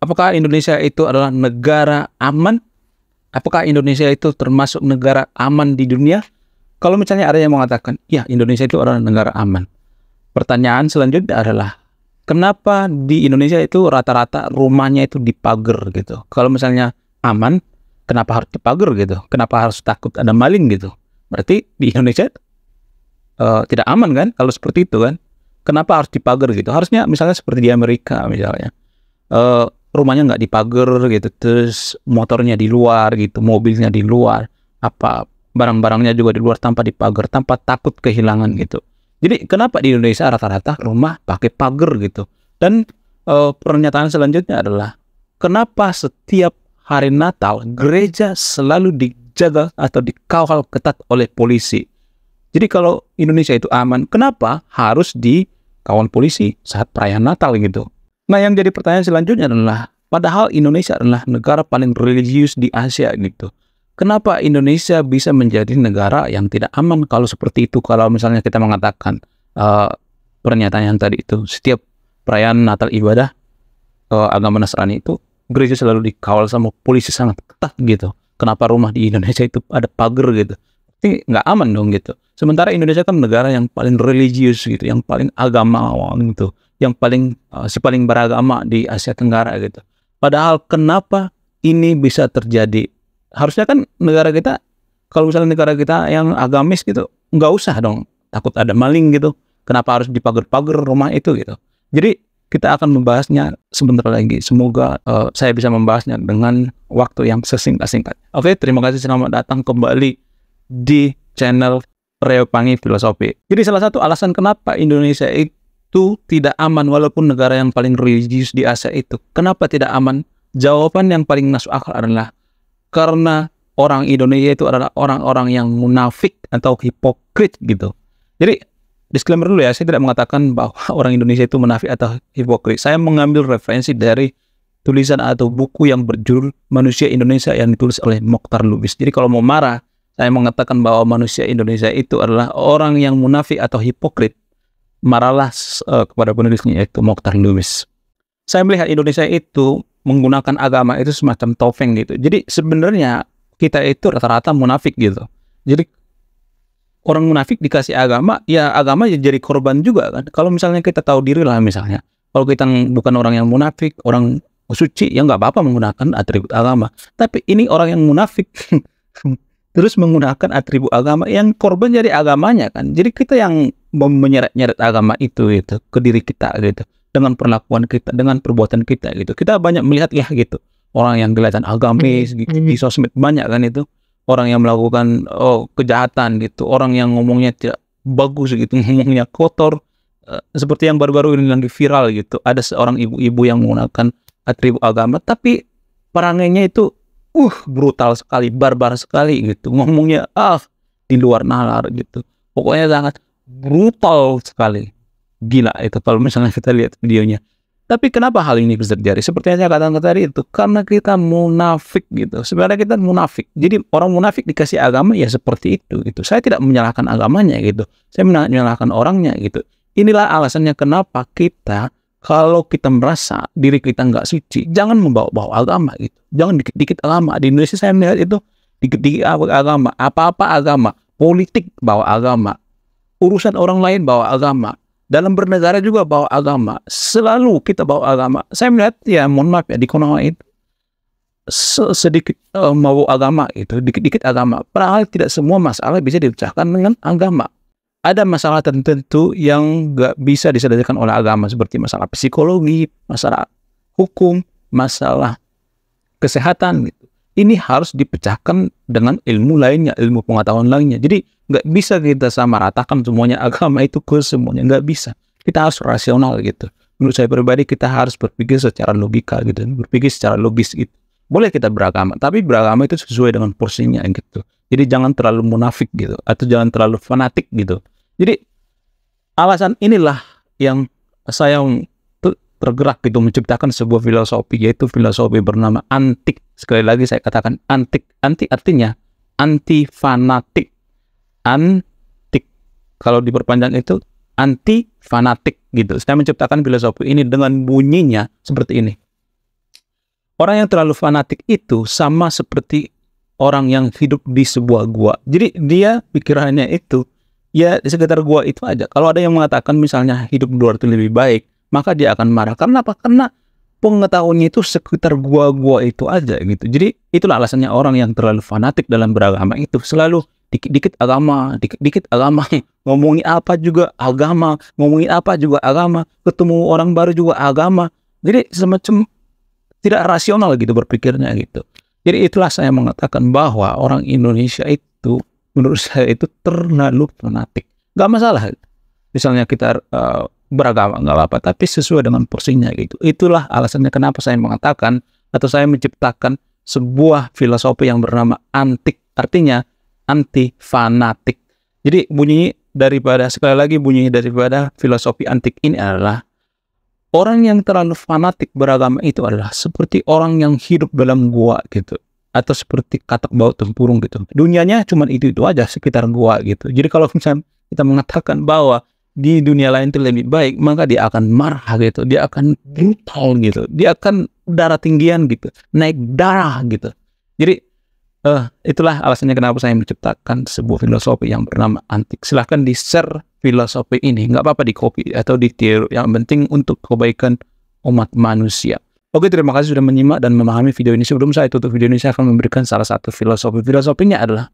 Apakah Indonesia itu adalah negara aman? Apakah Indonesia itu termasuk negara aman di dunia? Kalau misalnya ada yang mengatakan, ya Indonesia itu adalah negara aman. Pertanyaan selanjutnya adalah, kenapa di Indonesia itu rata-rata rumahnya itu dipagar gitu? Kalau misalnya aman, kenapa harus dipagar gitu? Kenapa harus takut ada maling gitu? Berarti di Indonesia tidak aman kan? Kalau seperti itu kan? Kenapa harus dipagar gitu? Harusnya misalnya seperti di Amerika misalnya, rumahnya nggak dipagar gitu, terus motornya di luar gitu, mobilnya di luar, apa barang-barangnya juga di luar tanpa dipagar, tanpa takut kehilangan gitu. Jadi kenapa di Indonesia rata-rata rumah pakai pagar gitu? Dan pernyataan selanjutnya adalah, kenapa setiap hari Natal gereja selalu dijaga atau dikawal ketat oleh polisi? Jadi kalau Indonesia itu aman, kenapa harus dikawal polisi saat perayaan Natal gitu? Nah, yang jadi pertanyaan selanjutnya adalah, padahal Indonesia adalah negara paling religius di Asia gitu. Kenapa Indonesia bisa menjadi negara yang tidak aman kalau seperti itu? Kalau misalnya kita mengatakan pernyataan yang tadi itu, setiap perayaan Natal ibadah agama Nasrani itu, gereja selalu dikawal sama polisi sangat ketat gitu. Kenapa rumah di Indonesia itu ada pagar gitu? Ini nggak aman dong gitu. Sementara Indonesia kan negara yang paling religius gitu, yang paling agamawan gitu, yang paling paling beragama di Asia Tenggara gitu. Padahal kenapa ini bisa terjadi? Harusnya kan negara kita, kalau misalnya negara kita yang agamis gitu, nggak usah dong takut ada maling gitu. Kenapa harus dipagar-pagar rumah itu gitu? Jadi kita akan membahasnya sebentar lagi. Semoga saya bisa membahasnya dengan waktu yang sesingkat-singkat. Oke, terima kasih, selamat datang kembali di channel Reopangi Filosofi. Jadi salah satu alasan kenapa Indonesia itu tidak aman walaupun negara yang paling religius di Asia itu. Kenapa tidak aman? Jawaban yang paling masuk akal adalah karena orang Indonesia itu adalah orang-orang yang munafik atau hipokrit gitu. Jadi disclaimer dulu ya, saya tidak mengatakan bahwa orang Indonesia itu munafik atau hipokrit. Saya mengambil referensi dari tulisan atau buku yang berjudul Manusia Indonesia yang ditulis oleh Mokhtar Lubis. Jadi kalau mau marah, saya mengatakan bahwa manusia Indonesia itu adalah orang yang munafik atau hipokrit, marahlah kepada penulisnya, yaitu Mokhtar Lubis. Saya melihat Indonesia itu menggunakan agama itu semacam topeng gitu. Jadi sebenarnya kita itu rata-rata munafik gitu. Jadi orang munafik dikasih agama, ya agama jadi korban juga kan. Kalau misalnya kita tahu diri lah misalnya, kalau kita bukan orang yang munafik, orang suci, ya nggak apa-apa menggunakan atribut agama. Tapi ini orang yang munafik terus menggunakan atribut agama, yang korban jadi agamanya kan. Jadi kita yang menyeret-nyeret agama itu gitu ke diri kita gitu, dengan perlakuan kita, dengan perbuatan kita gitu. Kita banyak melihat ya gitu, orang yang kelihatan agamis gitu, di sosmed banyak kan itu, orang yang melakukan kejahatan gitu, orang yang ngomongnya tidak bagus gitu, ngomongnya kotor, seperti yang baru-baru ini lagi viral gitu, ada seorang ibu-ibu yang menggunakan atribut agama tapi perangainya itu brutal sekali, barbar sekali gitu, ngomongnya di luar nalar gitu, pokoknya sangat brutal sekali, gila itu kalau misalnya kita lihat videonya. Tapi kenapa hal ini bisa terjadi? Seperti yang saya katakan tadi itu, karena kita munafik gitu. Sebenarnya kita munafik. Jadi orang munafik dikasih agama ya seperti itu gitu. Saya tidak menyalahkan agamanya gitu, saya menyalahkan orangnya gitu. Inilah alasannya kenapa kita, kalau kita merasa diri kita nggak suci, jangan membawa-bawa agama gitu. Jangan dikit-dikit agama. Di Indonesia saya melihat itu dikit-dikit agama, apa-apa agama, politik bawa agama, urusan orang lain bawa agama, dalam bernegara juga bawa agama, selalu kita bawa agama. Saya melihat ya, mohon maaf ya, di Konoha itu sedikit mau agama itu, dikit-dikit agama. Padahal tidak semua masalah bisa dipecahkan dengan agama. Ada masalah tertentu yang nggak bisa diselesaikan oleh agama, seperti masalah psikologi, masalah hukum, masalah kesehatan gitu. Ini harus dipecahkan dengan ilmu lainnya, ilmu pengetahuan lainnya. Jadi nggak bisa kita sama ratakan semuanya agama itu ke semuanya, nggak bisa. Kita harus rasional gitu. Menurut saya pribadi, kita harus berpikir secara logika gitu, berpikir secara logis gitu. Boleh kita beragama, tapi beragama itu sesuai dengan porsinya gitu. Jadi jangan terlalu munafik gitu, atau jangan terlalu fanatik gitu. Jadi alasan inilah yang saya tergerak gitu, menciptakan sebuah filosofi, yaitu filosofi bernama antik. Sekali lagi saya katakan antik. Antik artinya anti fanatik. Antik, kalau diperpanjang itu anti fanatik gitu. Saya menciptakan filosofi ini dengan bunyinya seperti ini. Orang yang terlalu fanatik itu sama seperti orang yang hidup di sebuah gua. Jadi dia pikirannya itu ya di sekitar gua itu aja. Kalau ada yang mengatakan misalnya hidup di luar itu lebih baik, maka dia akan marah. Karena apa? Karena pengetahuannya itu sekitar gua-gua itu aja gitu. Jadi itulah alasannya orang yang terlalu fanatik dalam beragama itu selalu dikit-dikit agama, dikit-dikit agama, ngomongin apa juga agama, ngomongin apa juga agama, ketemu orang baru juga agama. Jadi semacam tidak rasional gitu berpikirnya gitu. Jadi itulah saya mengatakan bahwa orang Indonesia itu menurut saya itu terlalu fanatik. Gak masalah. Misalnya kita beragama nggak apa-apa, tapi sesuai dengan porsinya gitu. Itulah alasannya kenapa saya mengatakan atau saya menciptakan sebuah filosofi yang bernama antik, artinya anti fanatik. Jadi bunyi daripada sekali lagi bunyi daripada filosofi antik ini adalah orang yang terlalu fanatik beragama itu adalah seperti orang yang hidup dalam gua gitu. Atau seperti katak baut tempurung gitu. Dunianya cuma itu aja sekitar gua gitu. Jadi kalau misalnya kita mengatakan bahwa di dunia lain itu lebih baik, maka dia akan marah gitu. Dia akan brutal gitu. Dia akan darah tinggian gitu. Naik darah gitu. Jadi itulah alasannya kenapa saya menciptakan sebuah filosofi yang bernama antik. Silahkan di-share filosofi ini, nggak apa-apa di copy atau ditiru, yang penting untuk kebaikan umat manusia. Oke, terima kasih sudah menyimak dan memahami video ini. Sebelum saya tutup video ini, saya akan memberikan salah satu filosofinya adalah